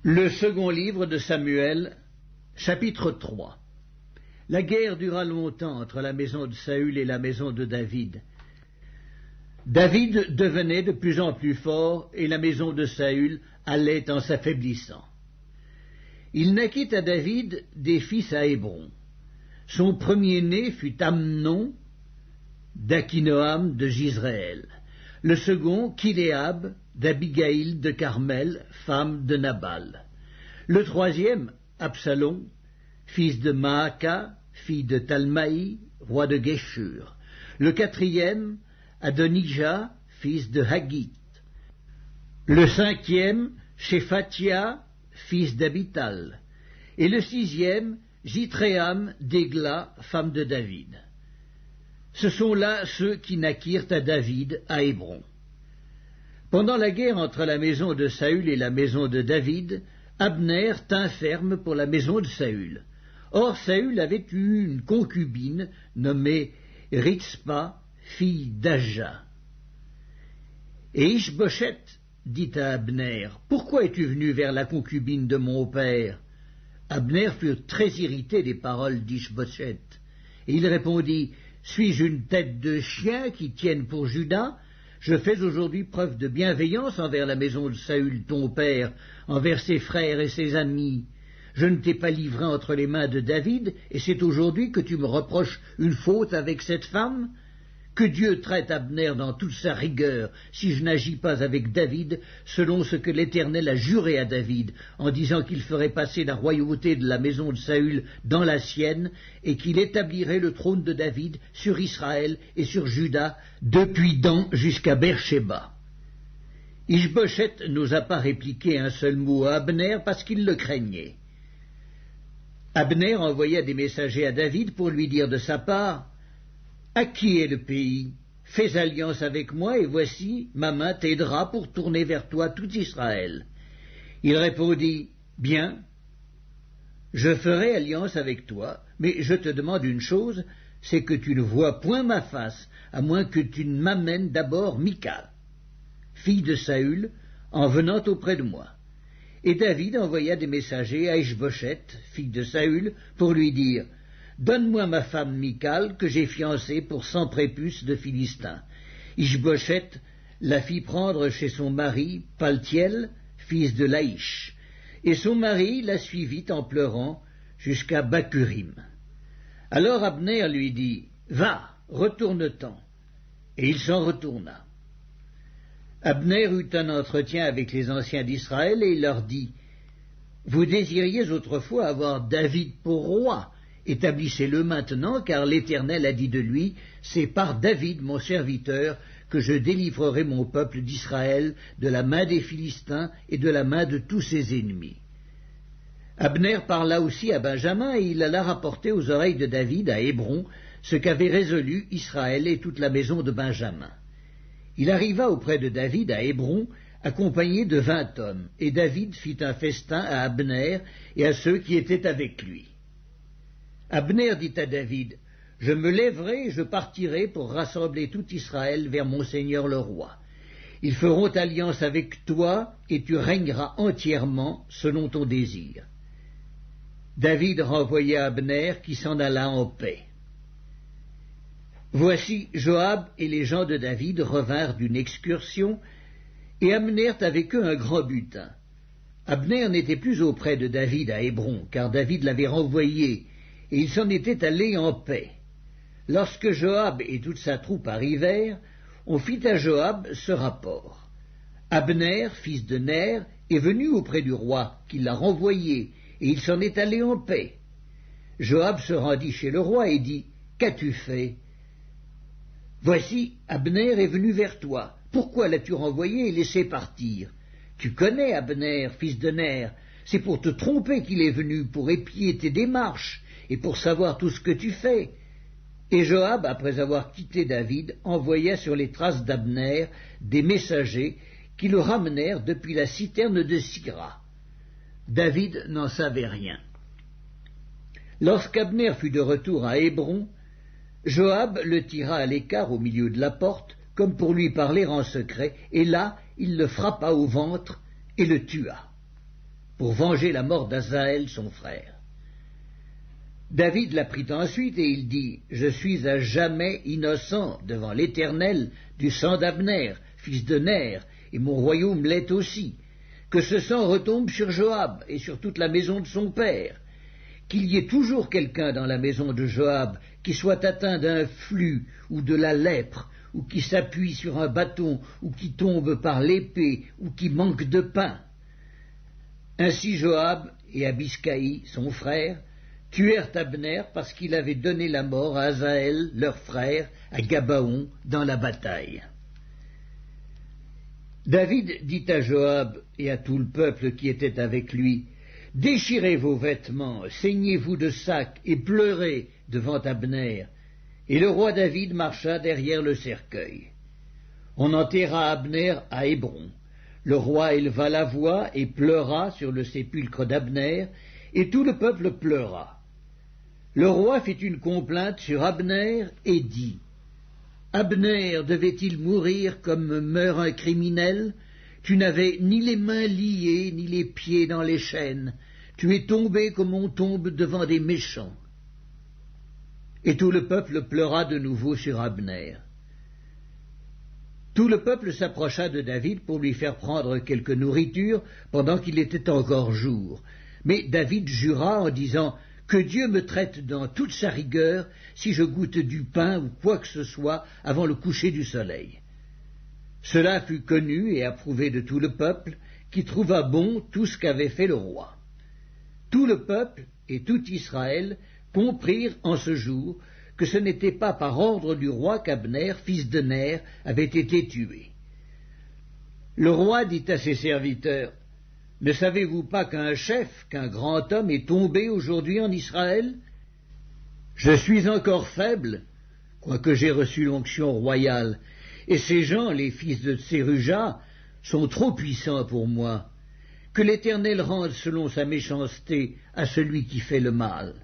Le second livre de Samuel, chapitre 3. La guerre dura longtemps entre la maison de Saül et la maison de David. David devenait de plus en plus fort et la maison de Saül allait en s'affaiblissant. Il naquit à David des fils à Hébron. Son premier-né fut Amnon d'Akinoam de Jizréel. Le second, Kiléab d'Abigaïl de Carmel, femme de Nabal. Le troisième, Absalom, fils de Maaka, fille de Talmaï, roi de Géshur. Le quatrième, Adonijah, fils de Haggith. Le cinquième, Shéphatia, fils d'Abital. Et le sixième, Jitréam d'Égla, femme de David. Ce sont là ceux qui naquirent à David à Hébron. Pendant la guerre entre la maison de Saül et la maison de David, Abner tint ferme pour la maison de Saül. Or Saül avait eu une concubine nommée Ritzpa, fille d'Aja. Et Ishboshet dit à Abner, « Pourquoi es-tu venu vers la concubine de mon père ?» Abner fut très irrité des paroles d'Ishboshet, et il répondit, « Suis-je une tête de chien qui tienne pour Juda ? Je fais aujourd'hui preuve de bienveillance envers la maison de Saül, ton père, envers ses frères et ses amis. Je ne t'ai pas livré entre les mains de David, et c'est aujourd'hui que tu me reproches une faute avec cette femme ? Que Dieu traite Abner dans toute sa rigueur, si je n'agis pas avec David, selon ce que l'Éternel a juré à David, en disant qu'il ferait passer la royauté de la maison de Saül dans la sienne, et qu'il établirait le trône de David sur Israël et sur Juda, depuis Dan jusqu'à Beersheba. » Ishboshet n'osa pas répliquer un seul mot à Abner parce qu'il le craignait. Abner envoya des messagers à David pour lui dire de sa part, « À qui est le pays ? Fais alliance avec moi, et voici, ma main t'aidera pour tourner vers toi tout Israël. » Il répondit, « Bien, je ferai alliance avec toi, mais je te demande une chose, c'est que tu ne vois point ma face, à moins que tu ne m'amènes d'abord Michal, fille de Saül, en venant auprès de moi. » Et David envoya des messagers à Ishboshet, fille de Saül, pour lui dire, « Donne-moi ma femme Michal, que j'ai fiancée pour 100 prépuces de Philistins. » Ishboshet la fit prendre chez son mari, Paltiel, fils de Laïch, et son mari la suivit en pleurant jusqu'à Bacurim. Alors Abner lui dit, « Va, retourne-t'en. » Et il s'en retourna. Abner eut un entretien avec les anciens d'Israël, et il leur dit, « Vous désiriez autrefois avoir David pour roi. Établissez-le maintenant, car l'Éternel a dit de lui, « C'est par David, mon serviteur, que je délivrerai mon peuple d'Israël de la main des Philistins et de la main de tous ses ennemis. » Abner parla aussi à Benjamin, et il alla rapporter aux oreilles de David à Hébron ce qu'avait résolu Israël et toute la maison de Benjamin. Il arriva auprès de David à Hébron, accompagné de 20 hommes, et David fit un festin à Abner et à ceux qui étaient avec lui. Abner dit à David, « Je me lèverai et je partirai pour rassembler tout Israël vers mon seigneur le roi. Ils feront alliance avec toi, et tu régneras entièrement selon ton désir. » David renvoya Abner, qui s'en alla en paix. Voici, Joab et les gens de David revinrent d'une excursion, et amenèrent avec eux un grand butin. Abner n'était plus auprès de David à Hébron, car David l'avait renvoyé, et il s'en était allé en paix. Lorsque Joab et toute sa troupe arrivèrent, on fit à Joab ce rapport. Abner, fils de Ner, est venu auprès du roi, qui l'a renvoyé, et il s'en est allé en paix. Joab se rendit chez le roi et dit, « Qu'as-tu fait ? Voici, Abner est venu vers toi. Pourquoi l'as-tu renvoyé et laissé partir ? Tu connais Abner, fils de Ner, c'est pour te tromper qu'il est venu, pour épier tes démarches, et pour savoir tout ce que tu fais. » Et Joab, après avoir quitté David, envoya sur les traces d'Abner des messagers qui le ramenèrent depuis la citerne de Sira. David n'en savait rien. Lorsqu'Abner fut de retour à Hébron, Joab le tira à l'écart au milieu de la porte, comme pour lui parler en secret, et là il le frappa au ventre et le tua. pour venger la mort d'Asaël, son frère. David l'apprit ensuite, et il dit, « Je suis à jamais innocent devant l'Éternel du sang d'Abner, fils de Ner, et mon royaume l'est aussi. Que ce sang retombe sur Joab et sur toute la maison de son père. Qu'il y ait toujours quelqu'un dans la maison de Joab qui soit atteint d'un flux ou de la lèpre, ou qui s'appuie sur un bâton, ou qui tombe par l'épée, ou qui manque de pain. » Ainsi Joab et Abiscaï, son frère, tuèrent Abner parce qu'il avait donné la mort à Asaël, leur frère, à Gabaon, dans la bataille. David dit à Joab et à tout le peuple qui était avec lui, « Déchirez vos vêtements, saignez-vous de sacs et pleurez devant Abner. » Et le roi David marcha derrière le cercueil. On enterra Abner à Hébron. Le roi éleva la voix et pleura sur le sépulcre d'Abner, et tout le peuple pleura. Le roi fit une complainte sur Abner et dit, « Abner devait-il mourir comme meurt un criminel? Tu n'avais ni les mains liées, ni les pieds dans les chaînes. Tu es tombé comme on tombe devant des méchants. » Et tout le peuple pleura de nouveau sur Abner. Tout le peuple s'approcha de David pour lui faire prendre quelque nourriture pendant qu'il était encore jour. Mais David jura en disant, « Que Dieu me traite dans toute sa rigueur si je goûte du pain ou quoi que ce soit avant le coucher du soleil. » Cela fut connu et approuvé de tout le peuple, qui trouva bon tout ce qu'avait fait le roi. Tout le peuple et tout Israël comprirent en ce jour que ce n'était pas par ordre du roi qu'Abner, fils de Ner, avait été tué. Le roi dit à ses serviteurs, « Ne savez-vous pas qu'un chef, qu'un grand homme est tombé aujourd'hui en Israël? Je suis encore faible, quoique j'ai reçu l'onction royale, et ces gens, les fils de Tséruja, sont trop puissants pour moi. Que l'Éternel rende selon sa méchanceté à celui qui fait le mal. »